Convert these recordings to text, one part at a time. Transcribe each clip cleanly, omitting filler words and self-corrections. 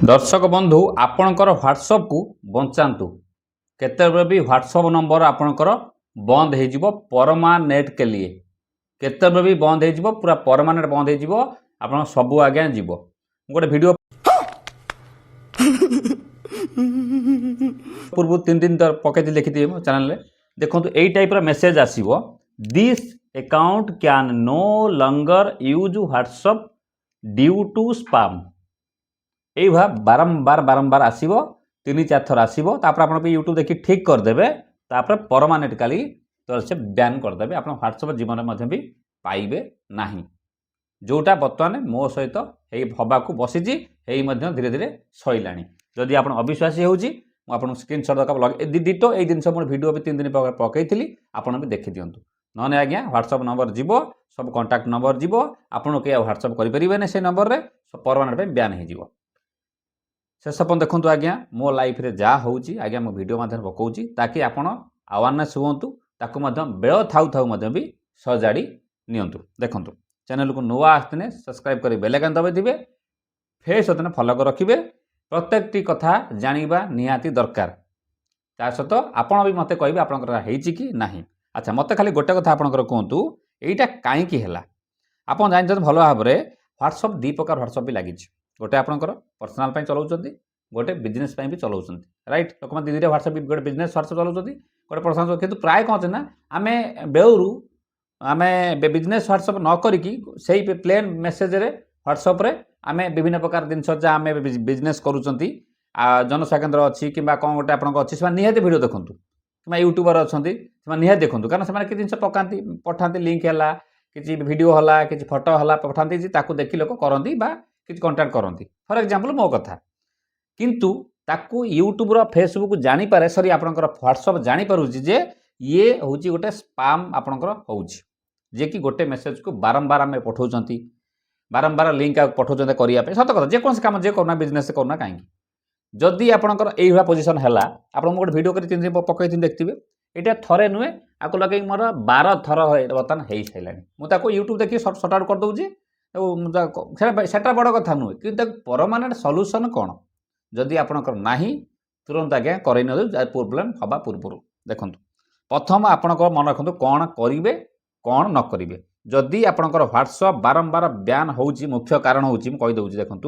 दर्शक बंधु आपणकर व्हाट्सएप को बंचातु केतेबेले भी व्हाट्सएप नंबर आपणकर बंद हो परमानेंट के लिए केतेबेले भी बंद हो पूरा परमानेंट बंद हो आप सबू आज्ञा जीव गोटे वीडियो पूर्व 3 दिन पकई लिखी मो चैनल देखो यही टाइप मेसेज आसो this account can no longer use WhatsApp due to spam यही बारंबार बारंबार आसो 3-4 थर आसो आप यूट्यूब देखिए ठीक करदे परमानेंटली तो से बैन करदे आप व्हाट्सएप जीवन में भी पाइबे ना जोटा बर्तमान मो सहित हवा को बसी धीरे धीरे सैला जदि आप अविश्वासी होगी स्क्रीनशॉट दरकार डिटो ये जिन वीडियो भी 3 दिन पकई आप भी देखी दिंतु नने आज्ञा व्हाट्सएप नंबर जीव सब कांटेक्ट नंबर जीव आपको किए व्हाट्सएप करें से नंबर में परमानेंट बैन हो शेष पर्यटन देखो आज्ञा मो लाइफ रे जहाँ होची आज्ञा मो वीडियो माध्यम पकाउची ताकि आपण अवेयरनेस हुंतु ताकू बेल थाउ थाउ भी सजाड़ी नियंतु देखंतु चैनल को नुआ आसने सब्सक्राइब कर बेल आइकन दबाई दिबे फेस होतने फॉलो कर रखिबे प्रत्येकटी कथा जानिबा निहाती दरकार ता सहित आपण भी मते कहबे आपनकर हेची कि नाही। अच्छा मते खाली गोटे कथा आपनकर कहतु एटा काई कि हैला आपण जानछन भलो भाबरे व्हाट्सएप दी प्रकार व्हाट्सएप भी लागिछ गोटे आपनकर पर्सनल पे चलाउछंती गोटे बिजनेस पे भी चलाउछंती राइट लोक मन धीरे व्हाट्सएप गोटे बिजनेस व्हाट्सएप चलाउछंती गोटे पर्सनल किंतु प्राय कहते ना आमे बेउरु आमे बिजनेस व्हाट्सएप न करिकी सेही प्लेन मेसेज रे व्हाट्सएप रे आमे विभिन्न प्रकार जिनस जा आमे बिजनेस करूछंती जनसेवा केन्द्र अच्छी कि कौन गोटे आपन अच्छी से निहाती वीडियो देखंतु कि यूट्यूबर अच्छी निहाती देखंतु कारण से कि जिन पकाती पठाती लिंक है कि वीडियो है कि फोटो है पठाती ताकू देखी लोक करती किसी कंटाक्ट करती फॉर एग्जांपल मो कथा किंतु ताकू यूट्यूब फेसबुक जानीपे सरी आपंकर व्हाट्सएप जानीपारुची जे ये हूँ गोटे स्पैम आपंकर होची जे कि गोटे मेसेज को बारंबार आम पठाऊँ बारंबार लिंक पठाऊँ करने सत कथा जेको कम जे करना बिजनेस करना कहीं जदि आपंकर यही पोजिशन है आप गोटे भिडियो कर 3 दिन पकई देखिए यहाँ थे नुहे आपको लगे मोर 12 थर बर्तमान हो सारा मुझे यूट्यूब देखिए सर्ट आउट करदे सेटा बड़ कथा नुहे कि परमानेंट सॉल्यूशन कौन जदि आपंकर नाही तुरंत आज्ञा कर प्रोब्लेम हवा पूर्व देखो प्रथम आपण मन रखु कौन करेंगे कौन न करेंगे जदि आपंकर व्हाट्सएप बारंबार बैन हो मुख्य कारण होची कहीदे देखूँ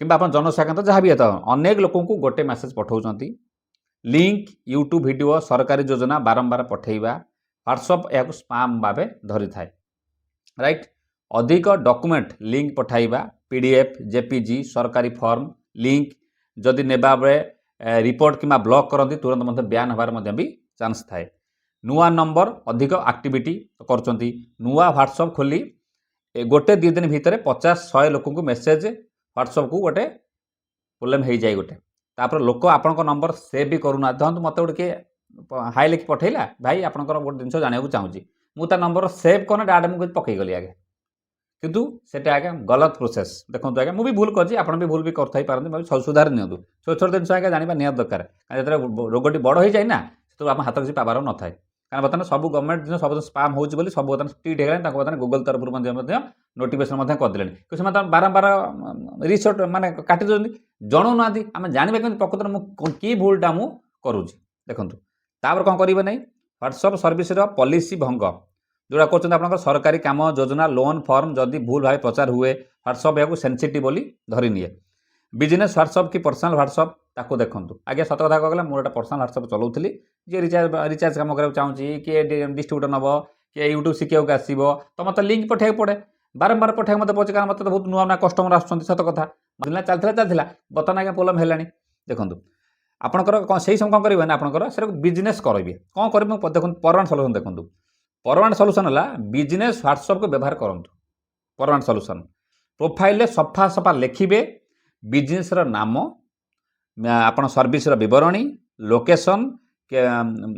कि जनसेवा केन्द्र जहाँ भी है अनेक लोक गोटे मेसेज पठाऊँ लिंक यूट्यूब वीडियो सरकारी योजना बारंबार पठेबा व्हाट्सएप या स्पैम भाव धरी थाए राइट अधिक डॉक्यूमेंट लिंक पठाइबा पीडीएफ जेपीजी सरकारी फॉर्म लिंक जदि नेबा बेले रिपोर्ट किंबा ब्लॉक करती तुरंत बैन होबार भी चांस थाए नुआ नंबर अधिक एक्टिविटी करचंती नुआ व्हाट्सएप खोली गोटे 2 दिन भितर 50-100 लोक मेसेज व्हाट्सएप को गोटे प्रोब्लेम हो जाए गोटे तापर लोक आपण नंबर सेव भी करूना धरतु मत गोटे किए हाई लिखि पठेला भाई आपंकर गोटे जिन जानू चाहूँगी मुझे नंबर सेव करना डायरेक्ट मुझे पकई गली आगे किंतु सेटा आगे गलत प्रोसेस देखो आगे मुझे भूल कर भूल भी कर सुधार नियंतु छोट छोट जिन आगे जाना निहत दरकार जो रोगटी बड़ हो जाए ना तो आप हाथ किसी पावर न थाए कारण बर्तमान सब गवर्नमेंट जिन सब स्पैम होती सब बर्तमान स्ट्रिक्ट हो बर्तमान गूगल तरफ नोटिफिकेशन करदे कि बारंबार रिसोर्ट माने काटी दे जनाऊ ना आम जानवे कि प्रकृत में कि भूलटा मु करुँच देखूँ तापर कौन करेंगे नहीं व्हाट्सएप सर्विस पॉलिसी भंग जोड़ा कर आप सरकारी काम योजना लोन फॉर्म जदि भूल भाव प्रचार हुए व्हाट्सएप या सेंसिटिव बोली धरी निए बिजनेस व्हाट्सएप कि पर्सनल व्हाट्सएप ताको देखूँ आगे सत कथा कहला मोर पर्सनल व्हाट्सएप चलाऊली जी रिचार्ज काम करा चाहूँगी किए डिस्ट्रीब्यूटर नब किए यूट्यूब शिखा आसो तो मतलब लिंक पठे पड़े बारंबार पठा मत पचे कारण मत बहुत नुआ नुआ कस्टमर आसुँच सत कथा चलता बर्तमान आगे प्रोब्लेम है देखूँ आपंकर कौन से समय कौन करेंगे आपंकर से बिजनेस करेंगे कौन करेंगे देखो परमानेंट सॉल्यूशन देखूँ परमानेंट सॉल्यूशन है बिजनेस व्हाट्सएप को व्यवहार करूँ परमानेंट सॉल्यूशन प्रोफाइल सफा सफा लिखिए बिजनेस नाम आप सर्विस विवरणी लोकेशन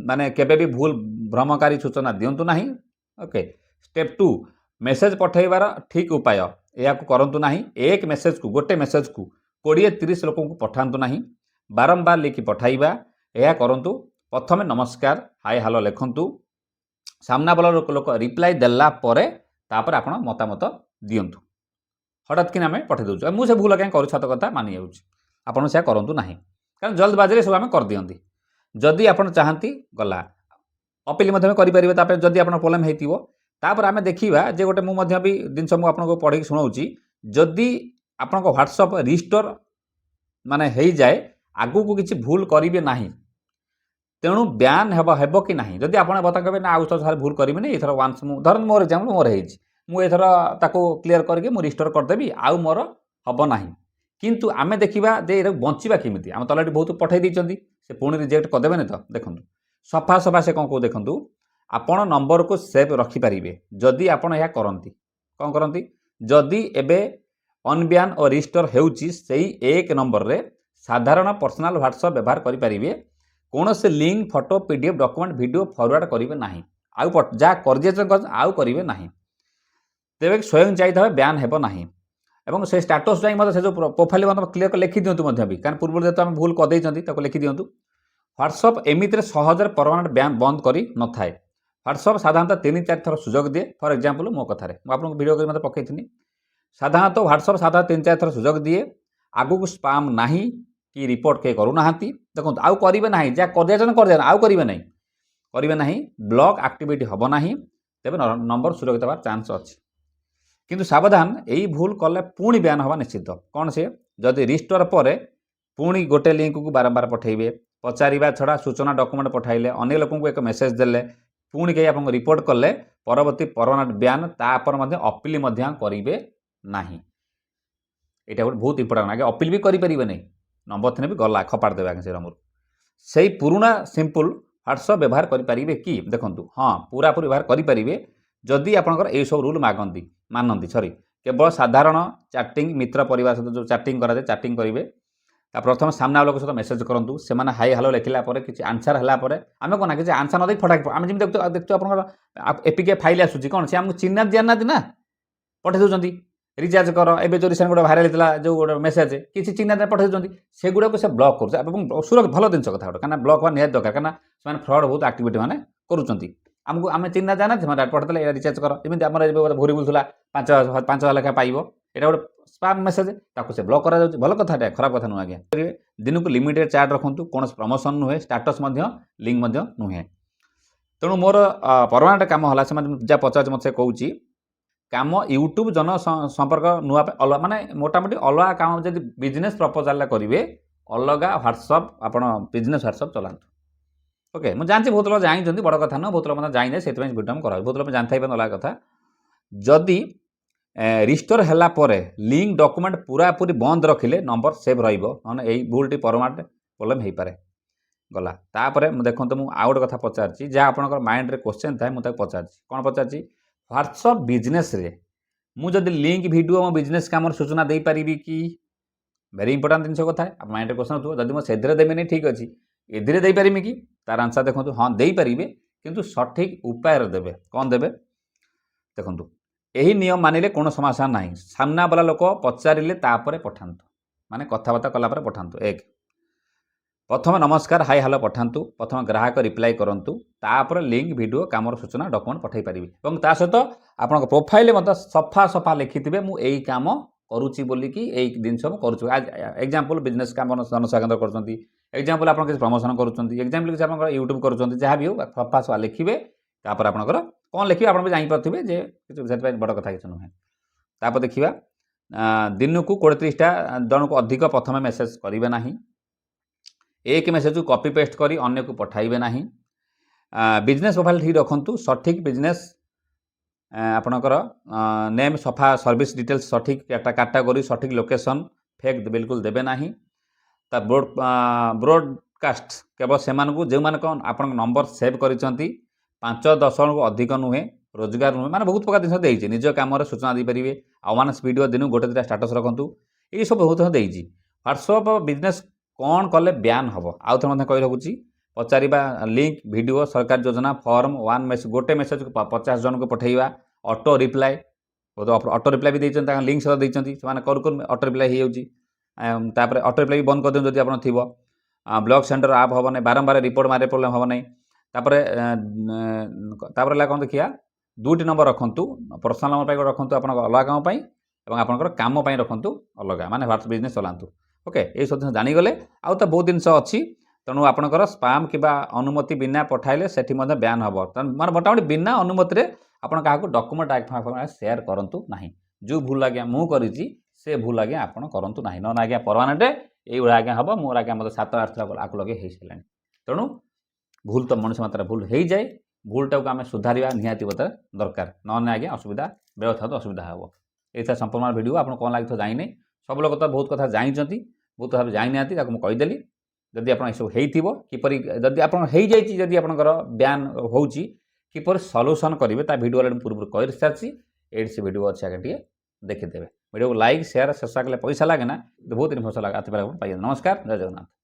माने केबे भी भूल भ्रमकारी सूचना दिंतु ना ओके स्टेप 2 मेसेज पठेबार ठीक उपाय या करंतु नाही एक मेसेज को गोटे मेसेज को 20-30 लोक को पठातु नाही बारंबार लिखि पठाइबा या करंतु प्रथमे नमस्कार हाय हेलो लिखंतु सामना वाला लोक रिप्लाई देला परे तापर आपण मतामत दियंतु हठात कि आम पठे दूँ मुझे भूल क्या कर सत कथा मानि जाऊँगी आपड़ से करूँ ना कारण जल्दबाजी सब आम कर दिखती जदि आप चाहती गला अपील करेंगे जदि आप प्रोब्लेम होतापर आम देखा जे गोटे मुझे भी जिनस मुझे पढ़ी शुणाऊँगी जदि आपण ह्वाट्सअप रिस्टोर माने हो जाए आगू को किसी भूल करेंगे ना तेणु ब्यान हेब कि ना जदि आप बता कहे ना आउ सारे भूल करेंगे एथर वान्स धर मोर एग्जाम्पल मोर होथर ताको क्लीयर करके मुझे रिस्टोर करदेवी आउ मोर हम ना किंतु आमे देखा जे बंचा केमी आम तलाटी बहुत पठे देती से पुणी रिजेक्ट करदेवे तो देखो सफा सफा से कौन कौ देखूँ आपण नंबर को सेव रखिपारे जदि आपड़ यह करती कौन करती जदि एबे अनब्यान और रिस्टोर होउची सेही एक नंबर रे साधारण पर्सनाल व्हाट्सएप व्यवहार करेंगे कौन से link photo PDF document video forward करेंगे ना आउ जहाँ कर आउ करेंगे ना तेज स्वयं चाहिए ब्यान हेब ना एवं से स्टाटस जाए से जो प्रोफाइल क्लीयर लिखि दिंतु भी कारण पूर्व जेहतु आम भूल करदे लिखि दिंतु व्हाट्सएप एमती सहजरे परमानेंट ब्यान बंद कर न थाए व्हाट्सएप साधारणतः 3-4 थर सुजोग दिए फॉर एग्जांपल मो कथार मुझे वीडियो कर मतलब पकई साधारणतः व्हाट्सएप साधारण 3-4 थर सुजोग दिए आगू को स्पाम ना कि रिपोर्ट कहीं करूना देखो आउ करेंगे ना जहाँ कर आउ करेंगे ना ब्लॉक एक्टिविटी हम ना तेज नंबर सुरक्षित हमार चांस अच्छे किंतु सावधान यही भूल कले पुणी ब्यान हवा निश्चित कौन से जदि रिस्टोर पर पुणी गोटे लिंक को बारंबार पठेबे पचारिबा छड़ा सूचना डॉक्यूमेंट पठाइले अन्य लोक एक मेसेज देले पुणी कहीं आप रिपोर्ट कले परवर्ती परमानेंट ब्यान तापर अपील करेंगे ना यहाँ गोटे बहुत इंपोर्टाट आगे अपील भी करेंगे नहीं नंबर थे भी गला खपाड़ देवे आगे से रमूर से पुराना सिंपल व्हाट्सएप व्यवहार करेंगे कि देखूँ हाँ पूरा पूरी व्यवहार करेंगे जदि आपंकर यही सब रूल मानती सॉरी केवल साधारण चैटिंग मित्र परिवार सहित जो चैटिंग कराए चैटिंग करेंगे प्रथम सामना लोक सहित मेसेज करूँ से हाई हेलो लिखला किसी आंसर है आम कौन किसी आंसर न फटाक आम जमी देखते आप एपिके फाइल आसूँ कौन से आमको चिन्ह जाना ना पठे दूसरी रिचार्ज कर एवं जो रिसेंट गोटे भाइराल होता जो गोटे मेसेज किसी चिन्ह पठे दूसरी से गुड़ा से ब्लॉक कर भल जिन कथा गोटे कहीं ब्लॉक हवा निहत दरकार कहीं फ्रड बहुत एक्टिविटी मैंने करुँच आमको आम चिन्ह जाना से पठेदेले रिचार्ज कर जमी आम भूरी बुलूला 5,000 लेखा पाइब यहाँ गोटे स्पाम मेसेज ताको से ब्लॉक करा भल कथा खराब कथा नुह आज्ञा दिन को लिमिटेड चार्ट रखुँ कौन प्रमोशन नुहे स्टाटस लिंक नुहे तेणु मोर परमानेंट काम है जहाँ पचार मत से कहूँ काम यूट्यूब जन संपर्क नुआ माने मोटामोटी अलग काम जब बिजनेस प्रपोजाल करेंगे अलग व्हाट्सएप आप बिजनेस व्हाट्सएप चलातु ओके मुझे जानती बहुत लोग जानते बड़ कथा नुह बहुत लोग मतलब जाने से वीडियो में करा बहुत लोग जानते अलग कथा जदि रिस्टोर है लिंक डॉक्यूमेंट पूरा पूरी बंद रखिले नंबर सेव रही भूलटी परमानेंट प्रोब्लेम हो पाए गला तापर देखो मुझे आउ गोटे कथा पचार जहाँ आपंकर माइंड रे क्वेश्चन थाए मुझे पचार कौन पचार व्हाट्सएप बिजनेस रे मुझे लिंक वीडियो मो बिजनेस काम सूचना दे पारि कि वेरी इंपोर्टाट जिन कथा आप माइंड क्वेश्चन हो जब मुझे देदेनी ठीक अच्छे एधिरे दे पारि कि तार आंसर देखो हाँ दे पारे किंतु सठिक उपाय देवे कौन देवे देखूँ यही नियम मानिले कौन समस्या ना सामना वाला लोक पचारे पठातु माने कथबार्ता कलापर पठातु एक प्रथम नमस्कार हाई हेलो पठातु प्रथम ग्राहक रिप्लाई करूँ तापर लिंक वीडियो काम सूचना डॉक्यूमेंट पठे पारि सहित आप प्रोफाइल मत सफा सफा लिखिथे मुझे काम करुच्ची बोलिकी यही जिनस करुँ एग्जांपल बिजनेस काम जनसाधारण कर एग्जांपल आप प्रमोशन करुँच एग्जांपल किसी आप यूट्यूब करुँच जहाँ भी हो सफा सफा लिखे तापर आपंकर कौन लिखे आप जापारे जे बड़ कथा किसी नुहे तापर देखा दिन को 20-30टा जन को अधिक प्रथम मेसेज करेंगे ना एक मेसेज को कॉपी पेस्ट करी अन्य को पठाइबे नहीं बिजनेस प्रोफाइल ठीक रखुँ सठिक बिजनेस आपणकर नेम सफा सर्विस डिटेल्स सठिक कैटेगोरी सठिक लोकेशन फेक बिल्कुल देवे ना ब्रॉडकास्ट केवल से जो आप नंबर सेव कर 5-10 को अधिक नुहे रोजगार नुहे माने बहुत प्रकार जिन देती निज कम सूचना दे पारे आवास वीडियो दिन को 1-2टा स्टाटस रखुँ ये सब बहुत देती व्हाट्सएप बिजनेस कौन कले ब्यान हम आउ थे कही रखुच्छी पचारिबा लिंक वीडियो सरकार योजना फॉर्म वन मेसेज गोटे मेसेज को 50 जन को पठेगा ऑटो रिप्लाई ऑटो रिप्लाई भी देते लिंक सहित देते कर auto reply hopper auto reply बंद कर दिखाँ जब आप थी ब्लॉक सेंटर आप हम नहीं बारंबार रिपोर्ट मारे प्रोब्लेम हम नहीं कौन देखिए 2टी नंबर रखुँ पर्सनाल नंबर रखुँ आप अलग काम এবং আপনার কাম পাই রখন্তু অলগা মানে হোয়াটসঅ্যাপ বিজনেস চলান্তু ओके ये सब जिन जानीगले आउ तो बहुत जिन अच्छी तेणु आपंकर स्पाम कि अनुमति बिना पठाइले से ब्यान हम मैं मोटामोटी बिना अनुमति आप डॉक्यूमेंट शेयर करूँ ना जो भूल आज्ञा मुझे से भूल आज्ञा आप करूँ ना ना आज्ञा परमानेंट ये आज्ञा हम मोर आज्ञा मतलब 7 8 आक लगे हो सारे तेणु भूल तो मनुष्य मात्रा भूल हो जाए भूलटा को आम सुधार निहाती दरकार ना आज्ञा असुविधा व्यवस्था तो असुविधा हम ये संपूर्ण वीडियो आपको कौन लगे जानी सब लोग तो बहुत कथा जानते बहुत कथा जानी ना मुझेदेली जदि आप सब होपर जदि आप जदि आपंकर ब्यान होपर सल्यूशन करेंगे ता वीडियो पूर्व कही सारी ये से वीडियो अच्छे आगे टे देखीदे वीडियो को लाइक शेयर शेषा कले पैसा लगे ना बहुत इनफर्मेशन लगे पाइए नमस्कार जय जगन्नाथ।